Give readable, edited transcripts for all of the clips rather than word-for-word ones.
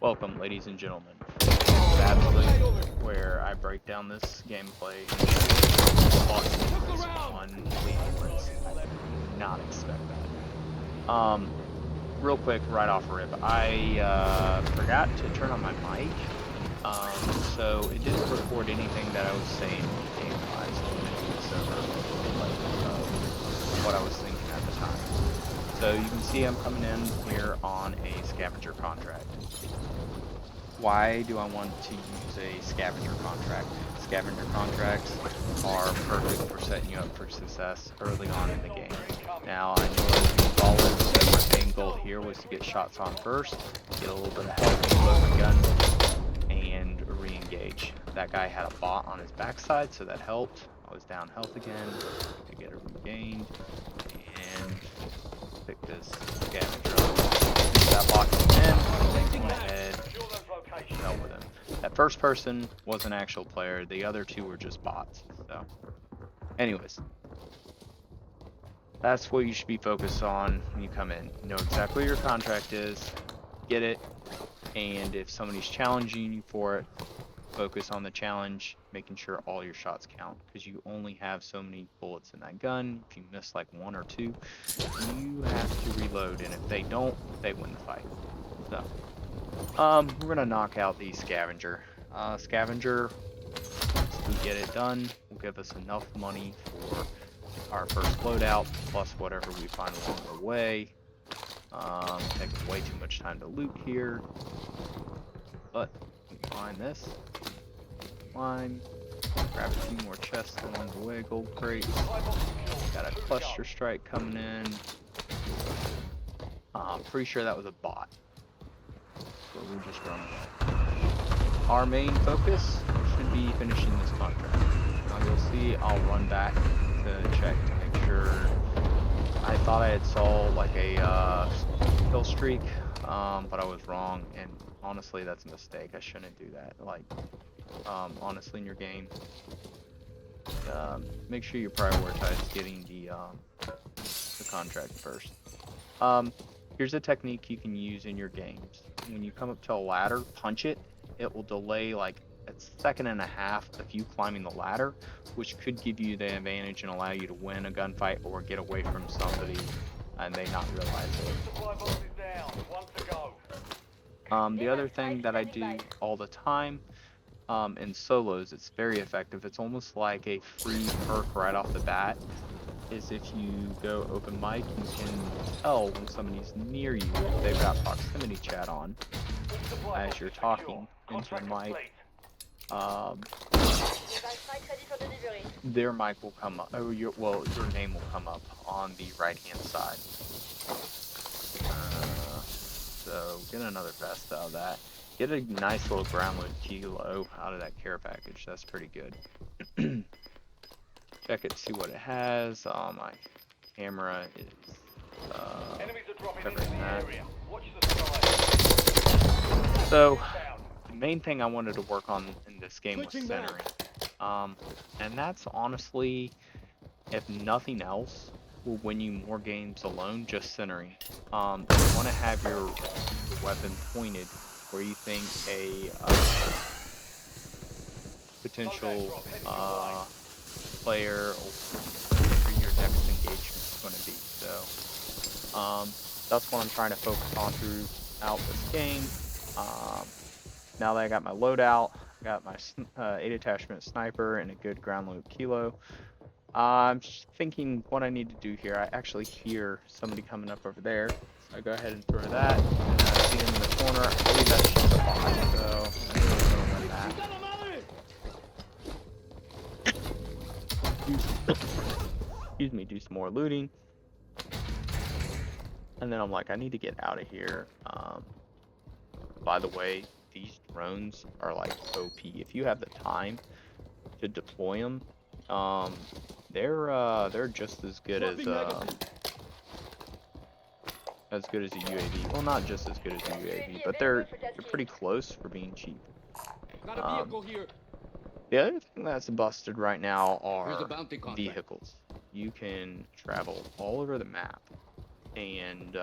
Welcome, ladies and gentlemen. This is absolutely where I break down this gameplay and lost one lead. I did not expect that. Real quick, right off rip, I forgot to turn on my mic, so it didn't record anything that I was saying game-wise on the server, what I was thinking at the time. So you can see I'm coming in here on a scavenger contract. Why do I want to use a scavenger contract? Scavenger contracts are perfect for setting you up for success early on in the game. Now, I know as being ballers that my main goal here was to get shots on first, get a little bit of health, load my gun, and re-engage. That guy had a bot on his backside, so that helped. I was down health again, I get it regained, and pick this scavenger up. That bot came in, went ahead, dealt with him. That first person was an actual player, the other two were just bots. So, anyways, that's what you should be focused on when you come in. You know exactly what your contract is, get it, and if somebody's challenging you for it, focus on the challenge, making sure all your shots count, because you only have so many bullets in that gun. If you miss like one or two, you have to reload, and if they don't, they win the fight. So, we're gonna knock out the scavenger. Scavenger, once we get it done, will give us enough money for our first loadout, plus whatever we find along the way. Taking way too much time to loot here, but we find this. Climb, grab a few more chests along the way, gold crates. Got a cluster strike coming in. I'm pretty sure that was a bot. So we'll just run away. Our main focus should be finishing this contract. Now you'll see I'll run back to check to make sure. I thought I had saw like a kill streak, but I was wrong, and honestly that's a mistake. I shouldn't do that. Like, honestly in your game, make sure you prioritize getting the contract first. Here's a technique you can use in your games. When you come up to a ladder, punch it. It will delay like a second and a half of you climbing the ladder, which could give you the advantage and allow you to win a gunfight or get away from somebody and they not realize it. The other thing that I do all the time in solos, it's very effective. It's almost like a free perk right off the bat. Is if you go open mic, you can tell when somebody's near you if they've got proximity chat on as you're talking into the mic. Their mic will come up, or your name will come up on the right hand side. So get another vest out of that. Get a nice little ground loot kilo out of that care package. That's pretty good. Check it, see what it has. My camera is covering that. So the main thing I wanted to work on in this game was centering. And that's honestly, if nothing else, will win you more games alone, just centering. You want to have your weapon pointed where you think a potential player or your next engagement is going to be. So that's what I'm trying to focus on throughout this game. Now that I got my loadout, I got my 8 attachment sniper and a good ground loot kilo. I'm just thinking what I need to do here. I actually hear somebody coming up over there, so I go ahead and throw that. And I see him in the corner. I believe that's just a bot, so I'm really going to win that. Excuse me, do some more looting. And then I'm like, I need to get out of here. By the way, these drones are like OP. If you have the time to deploy them, they're just as good as a UAV. Well, not just as good as a UAV, but they're pretty close for being cheap. The other thing that's busted right now are vehicles. You can travel all over the map and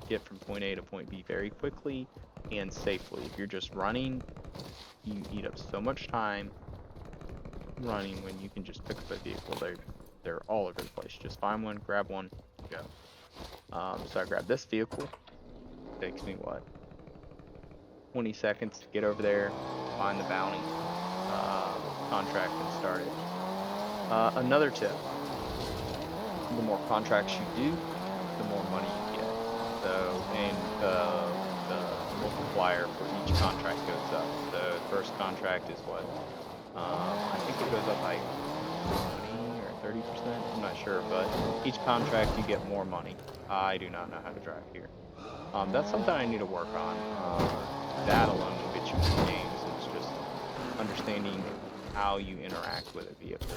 get from point A to point B very quickly and safely. If you're just running, you eat up so much time running when you can just pick up a vehicle. They're all over the place. Just find one, grab one, go. So I grabbed this vehicle. Takes me what? 20 seconds to get over there, find the bounty, contract, and start it. Another tip: the more contracts you do, the more money you get. So, and the multiplier for each contract goes up. So the first contract is what? I think it goes up by 20 or 30%. I'm not sure, but each contract you get more money. I do not know how to drive here. That's something I need to work on. That alone will get you some games. It's just understanding how you interact with a vehicle.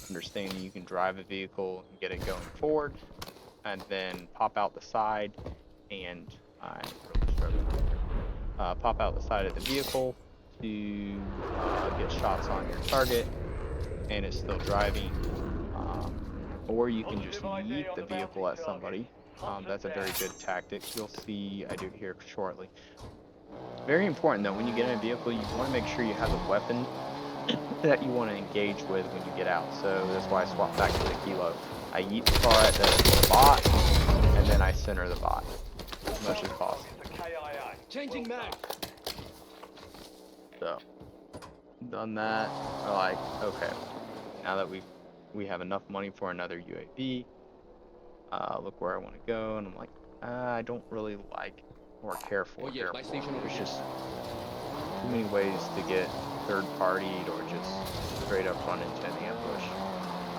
Understanding you can drive a vehicle and get it going forward, and then pop out the side, and I'm really struggling here. Pop out the side of the vehicle to get shots on your target, and it's still driving. Or you can just yeet the vehicle at somebody. That's a very good tactic. You'll see I do it here shortly. Very important though, when you get in a vehicle, you want to make sure you have a weapon that you want to engage with when you get out. So that's why I swapped back to the kilo. I yeet the car at the bot, and then I center the bot as much as possible. Changing mag. So, done that. We're like, okay, now that we have enough money for another UAV, look where I want to go, and I'm like, I don't really like or care for here. There's just too many ways to get third-partied or just straight up run into an ambush.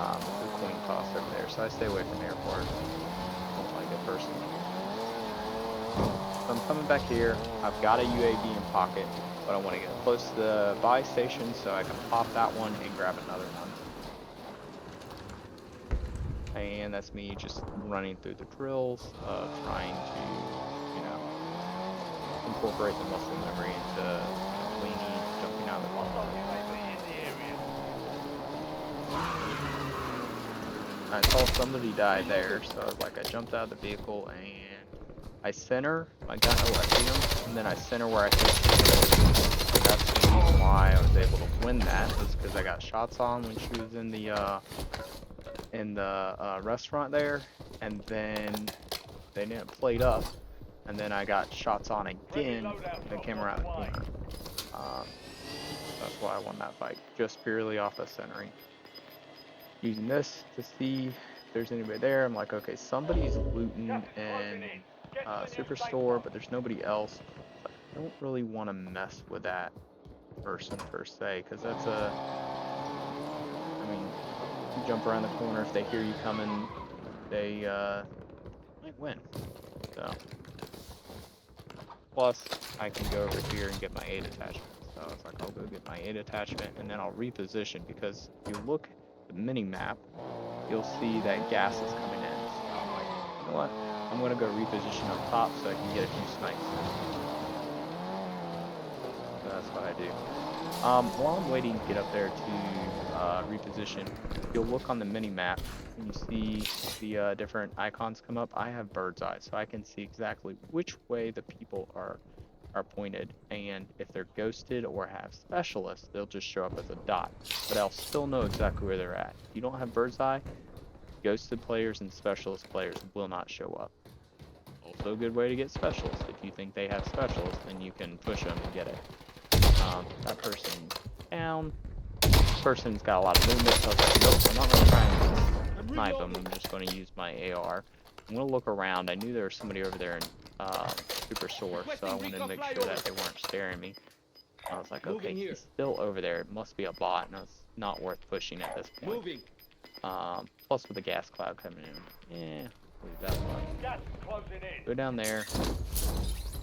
The coin toss over there, so I stay away from airport. Don't like it personally. So I'm coming back here. I've got a UAV in pocket, but I want to get close to the buy station so I can pop that one and grab another one. And that's me just running through the drills of trying to, you know, incorporate the muscle memory into leaning, jumping out of the ball. I saw somebody die there, so I was like, I jumped out of the vehicle and I center my gun. Oh, I see him, and then I center where I think she was. And that's the reason why I was able to win that, was because I got shots on when she was in the restaurant there, and then they didn't plate up, and then I got shots on again when they came around the corner. That's why I won that fight, just purely off of centering. Using this to see if there's anybody there. I'm like, okay, somebody's looting in Superstore, but there's nobody else. But I don't really want to mess with that person per se, because that's I mean, you jump around the corner, if they hear you coming, they might win. So, plus I can go over here and get my 8 attachment. So it's like, I'll go get my 8 attachment, and then I'll reposition, because if you look at the mini map, you'll see that gas is coming in. So I'm like, you know what? I'm gonna go reposition up top so I can get a few snipes. So that's what I do. While I'm waiting to get up there to reposition, you'll look on the mini map and you see the different icons come up. I have bird's eye, so I can see exactly which way the people are pointed, and if they're ghosted or have specialists, they'll just show up as a dot, but I'll still know exactly where they're at. If you don't have bird's eye, ghosted players and specialist players will not show up. Also a good way to get specialists. If you think they have specialists, then you can push them and get it. That person down. This person's got a lot of movement, so I was like, nope, I'm not going to try and snipe them. I'm just going to use my AR. I'm going to look around. I knew there was somebody over there in Superstore, so I wanted to make sure that they weren't staring me. I was like, okay, he's still over there. It must be a bot, and it's not worth pushing at this point. Plus with the gas cloud coming in. Yeah, leave that alone. Go down there,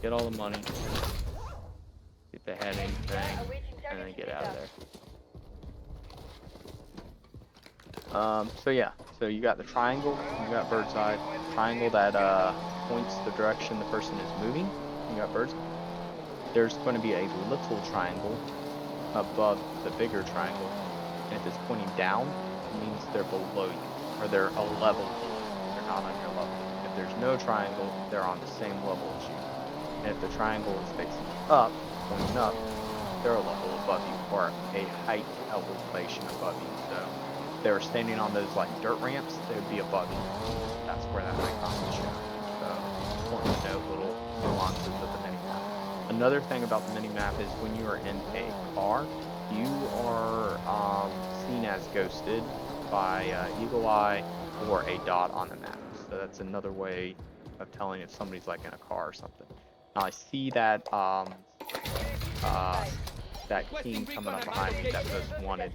get all the money, get the head anything, and then get out of there. So yeah, so you got the triangle, you got bird's eye. Triangle that points the direction the person is moving. You got bird's eye. There's going to be a little triangle above the bigger triangle, and if it's pointing down, it means they're below you, or they're a level below you. They're not on your level. If there's no triangle, they're on the same level as you. And if the triangle is facing up, pointing up, they're a level above you, or a height elevation above you. So if they were standing on those like dirt ramps, they would be above you. That's where that icon is shown. So important to note little nuances of the minimap. Another thing about the minimap is when you are in a car, you are seen as ghosted by eagle eye or a dot on the map. So that's another way of telling if somebody's like in a car or something. Now I see that that king coming up behind me, that most wanted.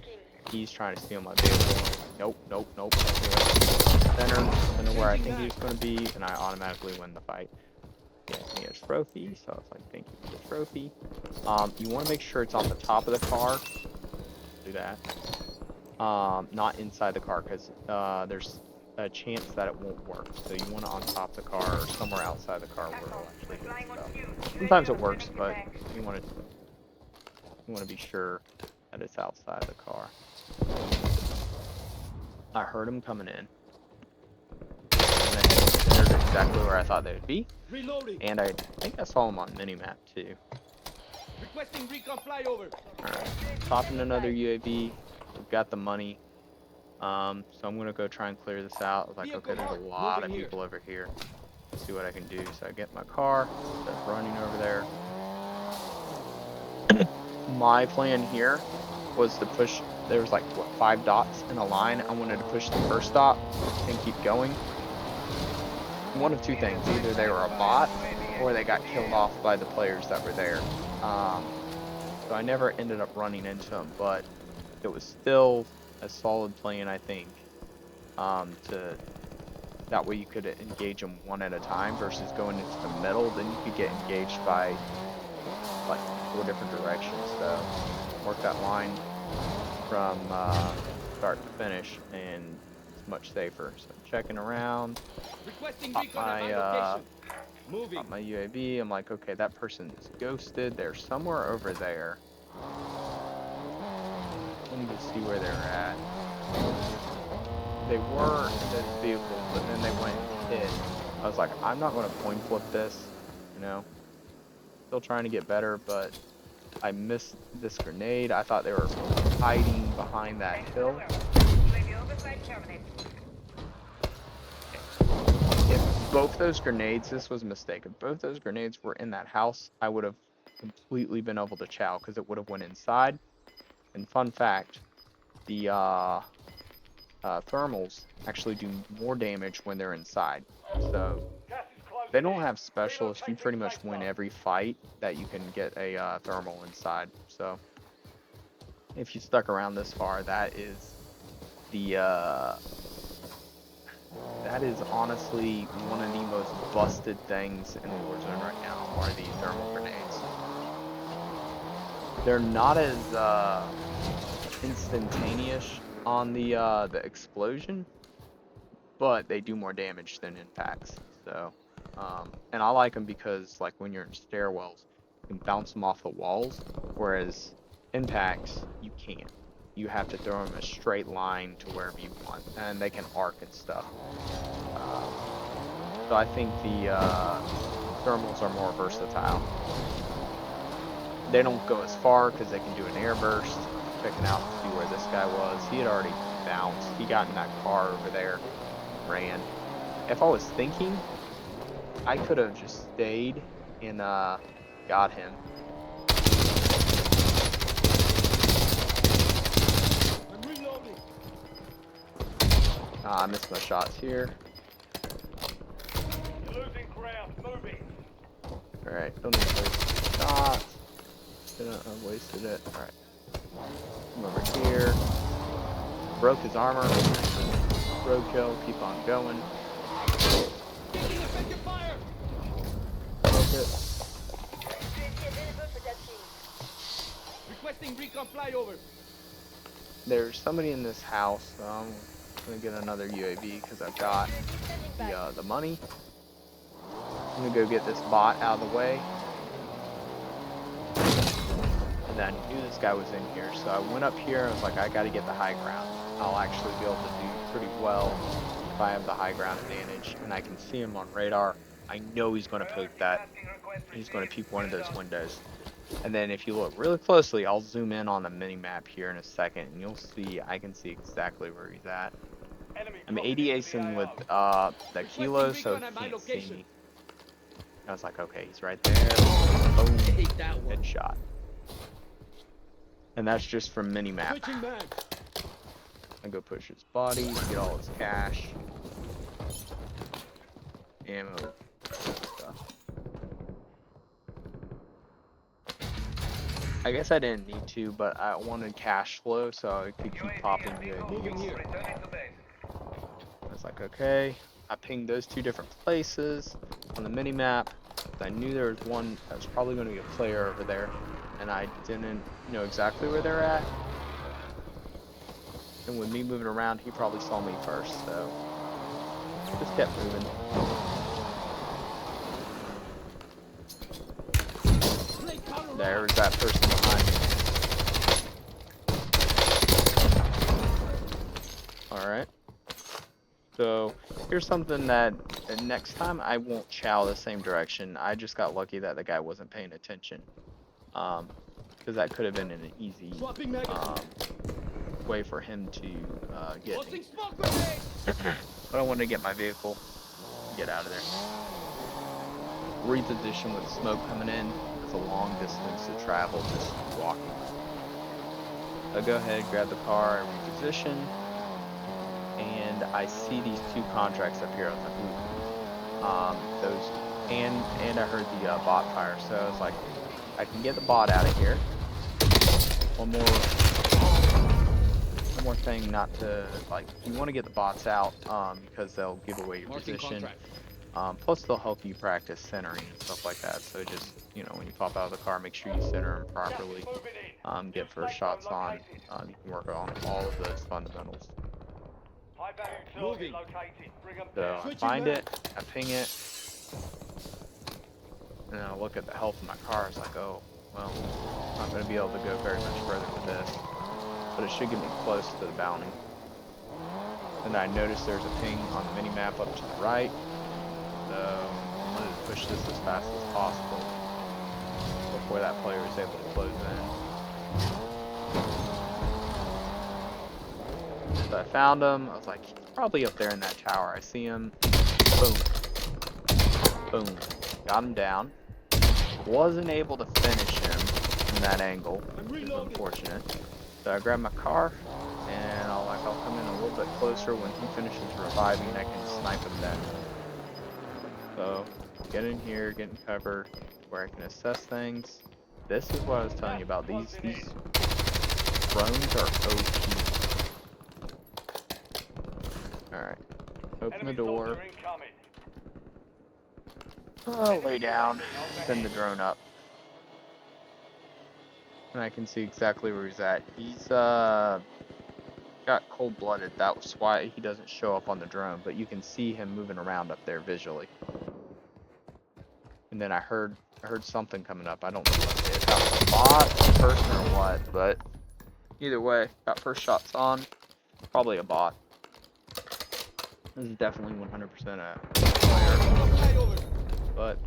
He's trying to steal my vehicle. Nope, nope, nope. Center where I think he's going to be, and I automatically win the fight. Gives me a trophy, so I was like, thank you for the trophy. You want to make sure it's on the top of the car. Do that. Not inside the car, because there's a chance that it won't work. So you want it on top of the car or somewhere outside the car where it'll actually hit stuff. Sometimes it works, but you want to be sure that it's outside the car. I heard him coming in. And they entered exactly where I thought they would be. Reloading. And I think I saw him on minimap too. Requesting recon flyover. Alright. Popping another UAV. We've got the money. So I'm gonna go try and clear this out. I was like, okay, there's a lot of people over here. Let's see what I can do. So I get my car, start running over there. My plan here was to push. There was like what, 5 dots in a line. I wanted to push the first dot and keep going. One of two things: either they were a bot or they got killed off by the players that were there. So I never ended up running into them, but it was still a solid plan, I think. That way you could engage them one at a time versus going into the middle. Then you could get engaged by like 4 different directions. So work that line from start to finish, and it's much safer. So checking around, pop my UAV. I'm like, okay, that person's ghosted. They're somewhere over there. Let me just see where they're at. They were in this vehicle, but then they went and hit. I was like, I'm not going to point flip this, you know. Still trying to get better, but I missed this grenade. I thought they were hiding behind that hill. If both those grenades, this was a mistake. If both those grenades were in that house, I would have completely been able to chow because it would have went inside. And fun fact, the thermals actually do more damage when they're inside. So they don't have specialists. You pretty much win every fight that you can get a thermal inside. So if you stuck around this far, that is the that is honestly one of the most busted things in Warzone right now, are the thermal grenades. They're not as instantaneous on the explosion, but they do more damage than impacts. So, and I like them because, like, when you're in stairwells, you can bounce them off the walls, whereas impacts you can't. You have to throw them a straight line to wherever you want, and they can arc and stuff. So I think the thermals are more versatile. They don't go as far because they can do an air burst. Checking out to see where this guy was. He had already bounced. He got in that car over there, ran. If I was thinking, I could have just stayed and got him. I'm reloading. I missed my shots here. You're losing ground. Moving. Alright, don't need to waste shots. Shouldn't have wasted it. Alright. Come over here. Broke his armor. Roadkill. Keep on going. Taking effective fire. Broke it. Requesting recon flyover. There's somebody in this house, so I'm gonna get another UAV because I've got the money. I'm gonna go get this bot out of the way. And then I knew this guy was in here, so I went up here and I was like, I gotta get the high ground. I'll actually be able to do pretty well if I have the high ground advantage and I can see him on radar, I know he's going to poke that. He's going to peek one of those windows. And then if you look really closely, I'll zoom in on the mini map here in a second, and you'll see I can see exactly where he's at. I'm 80 acing with the kilo, so he can't see me. I was like, okay, he's right there. Boom, headshot. And that's just from mini map. I go push his body, get all his cash, ammo, stuff. I guess I didn't need to, but I wanted cash flow so I could keep popping UAVs. I was like, okay. I pinged those two different places on the mini map. I knew there was one that was probably going to be a player over there, and I didn't know exactly where they're at. And with me moving around, he probably saw me first, so just kept moving. There's that person behind me. Alright. So, here's something that next time I won't chow the same direction. I just got lucky that the guy wasn't paying attention. Because that could have been an easy way for him to get me. But I wanted to get my vehicle and get out of there. Reposition with smoke coming in. It's a long distance to travel just walking. So go ahead, grab the car and reposition. And I see these two contracts up here. I was like, ooh. Those, and I heard the bot fire. So I was like, I can get the bot out of here. One more thing, not to, like, you want to get the bots out because they'll give away your position. Plus they'll help you practice centering and stuff like that. So just, you know, when you pop out of the car, make sure you center them properly. Get first shots on. You can work on all of those fundamentals. So I find it, I ping it, and then I look at the health of my car. It's like, oh, well, I'm not going to be able to go very much further with this. But it should get me close to the bounty. And I noticed there's a ping on the mini map up to the right. So I wanted to push this as fast as possible before that player was able to close in. So I found him. I was like, he's probably up there in that tower. I see him. Boom. Boom. Got him down. Wasn't able to finish him from that angle, which is unfortunate. So I grab my car, and I'll come in a little bit closer. When he finishes reviving, I can snipe him then. So get in here, get in cover, where I can assess things. This is what I was telling you about. These drones are OP. Alright. Open the door. Oh, lay down. Send the drone up. And I can see exactly where he's at. He's got cold-blooded. That's why he doesn't show up on the drone, but you can see him moving around up there visually. And then I heard something coming up. I don't know what it is. Got a bot, a person, or what, but either way, got first shots on. Probably a bot. This is definitely 100% a player. But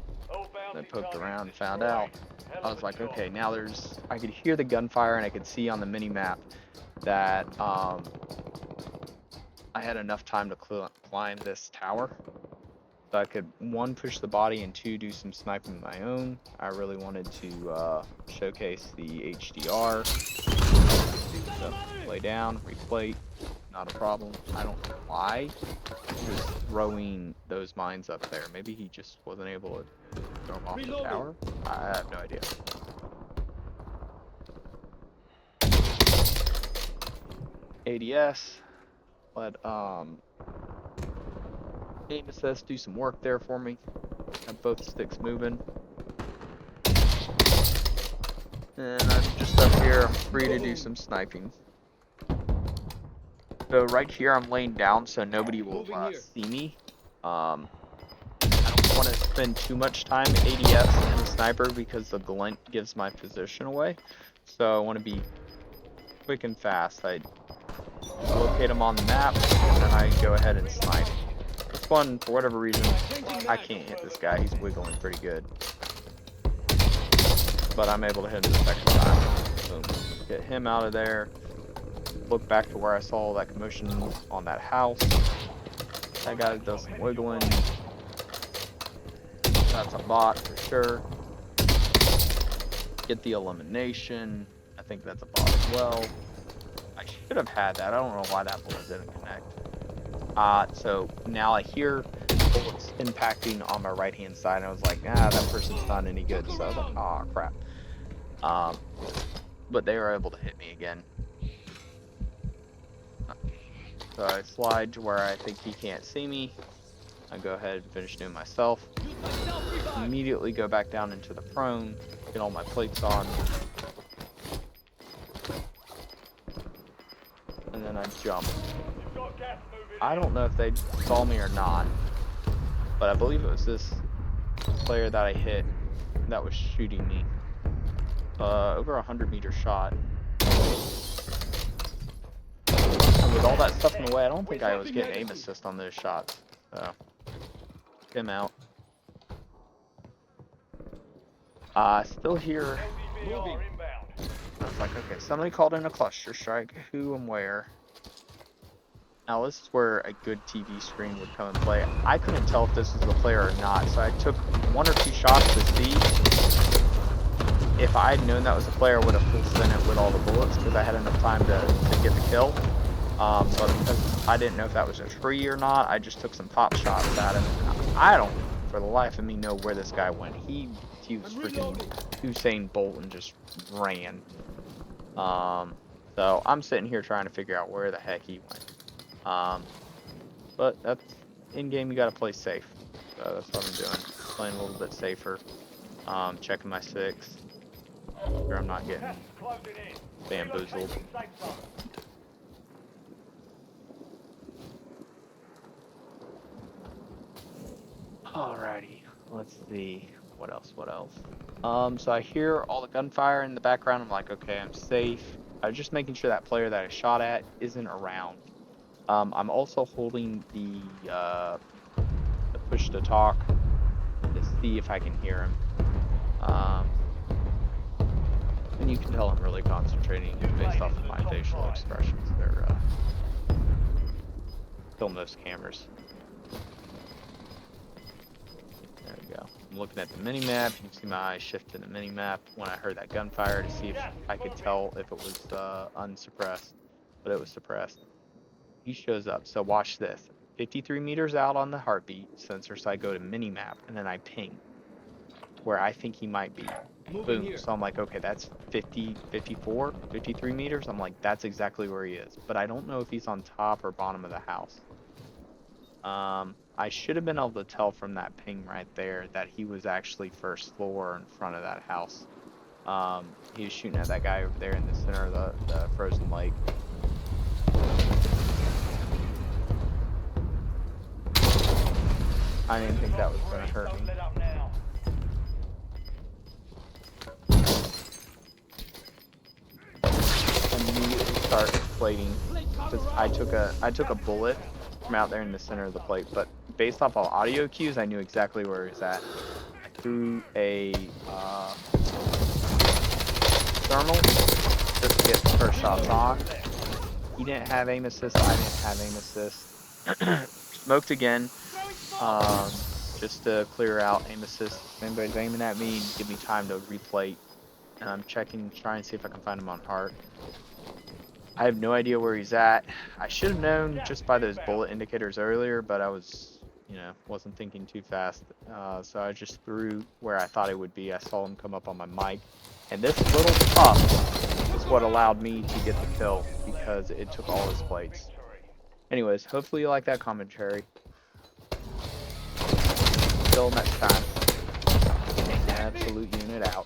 I poked around and found out. I was like, okay, now I could hear the gunfire and I could see on the mini map that I had enough time to climb this tower. So I could, one, push the body, and two, do some sniping of my own. I really wanted to showcase the HDR. So, lay down, replate, not a problem. I don't know why he was throwing those mines up there. Maybe he just wasn't able to throw them off the tower. I have no idea. ADS, let aim assist do some work there for me. Have both sticks moving. And I'm just up here, I'm free to do some sniping. So right here I'm laying down so nobody will see me. I don't want to spend too much time ADS and the sniper because the glint gives my position away. So I want to be quick and fast. I locate them on the map and then I go ahead and snipe. first one, for whatever reason, I can't hit this guy. He's wiggling pretty good. But I'm able to hit him the second time. So get him out of there. Look back to where I saw that commotion on that house. That guy does some wiggling. That's a bot for sure. Get the elimination. I think that's a bot as well. I should have had that. I don't know why that bullet didn't connect. So now I hear bullets impacting on my right hand side, and I was like, that person's not any good. So I was like, oh crap. But they were able to hit me again. So I slide to where I think he can't see me. I go ahead and finish doing myself. Immediately go back down into the prone, get all my plates on. And then I jump. I don't know if they saw me or not, but I believe it was this player that I hit that was shooting me. Over 100-meter shot. And with all that stuff in the way, I don't think I was getting aim assist on those shots. So, get him out. Still here. I was like, okay, somebody called in a cluster strike. Who and where? Now this is where a good TV screen would come and play. I couldn't tell if this was the player or not, so I took 1 or 2 shots to see. If I had known that was a player, I would have full sent it with all the bullets because I had enough time to get the kill. But because I didn't know if that was a tree or not, I just took some pop shots at him. I don't, for the life of me, know where this guy went. He was freaking Usain Bolt and just ran. So I'm sitting here trying to figure out where the heck he went. But that's in game. You gotta play safe. So that's what I'm doing. Playing a little bit safer. Checking my 6. Sure I'm not getting bamboozled. Alrighty, let's see. What else? So I hear all the gunfire in the background. I'm like, okay, I'm safe. I'm just making sure that player that I shot at isn't around. I'm also holding the push to talk to see if I can hear him. And you can tell I'm really concentrating based off of my facial expressions. They're still most cameras. There we go. I'm looking at the mini-map. You can see my eyes shift to the mini-map when I heard that gunfire to see if I could tell if it was unsuppressed, but it was suppressed. He shows up. So watch this. 53 meters out on the heartbeat sensor, so I go to mini-map, and then I ping where I think he might be. Boom. So I'm like, okay, that's 50, 54, 53 meters. I'm like, that's exactly where he is. But I don't know if he's on top or bottom of the house. I should have been able to tell from that ping right there that he was actually first floor in front of that house. He was shooting at that guy over there in the center of the frozen lake. I didn't think that was going to hurt me. Immediately start inflating because I took a bullet from out there in the center of the plate, but based off all audio cues, I knew exactly where he was at. I threw a thermal just to get the first shots on. He didn't have aim assist. I didn't have aim assist. Smoked again, just to clear out aim assist. If anybody's aiming at me, give me time to replate. And I'm checking, trying to see if I can find him on heart. I have no idea where he's at. I should have known just by those bullet indicators earlier, but I was, wasn't thinking too fast. So I just threw where I thought it would be. I saw him come up on my mic. And this little puff is what allowed me to get the kill because it took all his plates. Anyways, hopefully you like that commentary. Till next time. Absolute unit out.